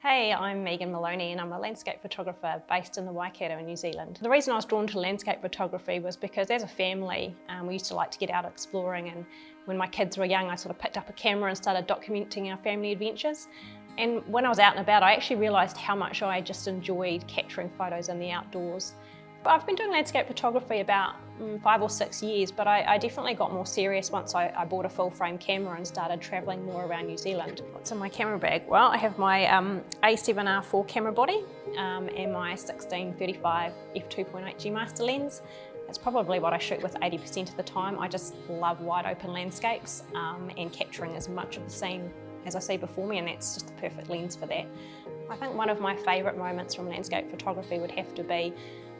Hey, I'm Meghan Maloney and I'm a landscape photographer based in the Waikato in New Zealand. The reason I was drawn to landscape photography was because as a family we used to like to get out exploring, and when my kids were young I sort of picked up a camera and started documenting our family adventures. And when I was out and about I actually realised how much I just enjoyed capturing photos in the outdoors. But I've been doing landscape photography about 5 or 6 years, but I definitely got more serious once I bought a full frame camera and started travelling more around New Zealand. What's in my camera bag? Well, I have my A7R4 camera body and my 16-35 f2.8G master lens. That's probably what I shoot with 80% of the time. I just love wide open landscapes and capturing as much of the scene as I see before me, and that's just the perfect lens for that. I think one of my favourite moments from landscape photography would have to be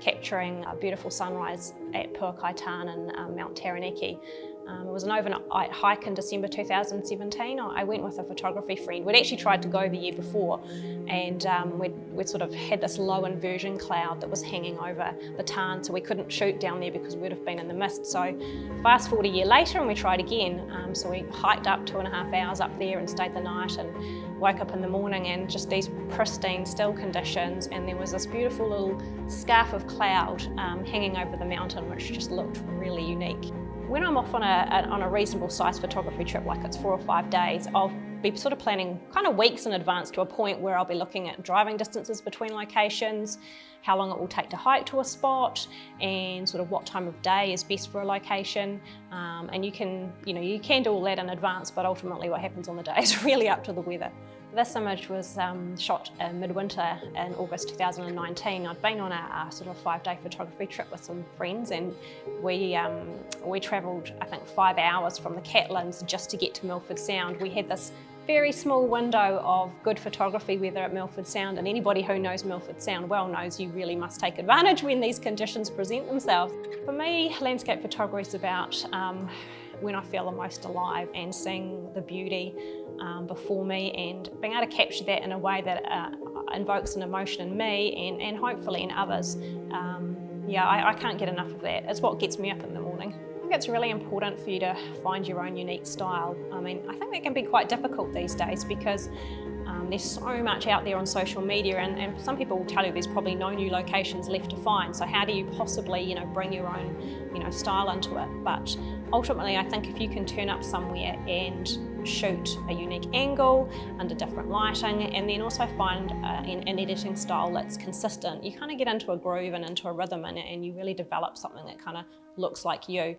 capturing a beautiful sunrise at Puakaitan in Mount Taranaki. It was an overnight hike in December 2017. I went with a photography friend. We'd actually tried to go the year before, and we'd sort of had this low inversion cloud that was hanging over the tarn, so we couldn't shoot down there because we'd have been in the mist. So fast forward a year later and we tried again. So we hiked up 2.5 hours up there and stayed the night, and woke up in the morning and just these pristine still conditions, and there was this beautiful little scarf of cloud hanging over the mountain, which just looked really unique. When I'm off on a reasonable size photography trip, like it's 4 or 5 days, I'll be sort of planning kind of weeks in advance to a point where I'll be looking at driving distances between locations, how long it will take to hike to a spot, and sort of what time of day is best for a location. And you can do all that in advance, but ultimately what happens on the day is really up to the weather. This image was shot in midwinter in August 2019. I'd been on a sort of 5-day photography trip with some friends, and we travelled, I think, 5 hours from the Catlins just to get to Milford Sound. We had this very small window of good photography weather at Milford Sound, and anybody who knows Milford Sound well knows you really must take advantage when these conditions present themselves. For me, landscape photography is about when I feel the most alive and seeing the beauty before me and being able to capture that in a way that invokes an emotion in me and hopefully in others. I can't get enough of that. It's what gets me up in the morning. I think it's really important for you to find your own unique style. I think that can be quite difficult these days because there's so much out there on social media, and some people will tell you there's probably no new locations left to find. So how do you possibly, bring your own, style into it? But ultimately, I think if you can turn up somewhere and shoot a unique angle under different lighting, and then also find an editing style that's consistent, you kind of get into a groove and into a rhythm, and you really develop something that kind of looks like you.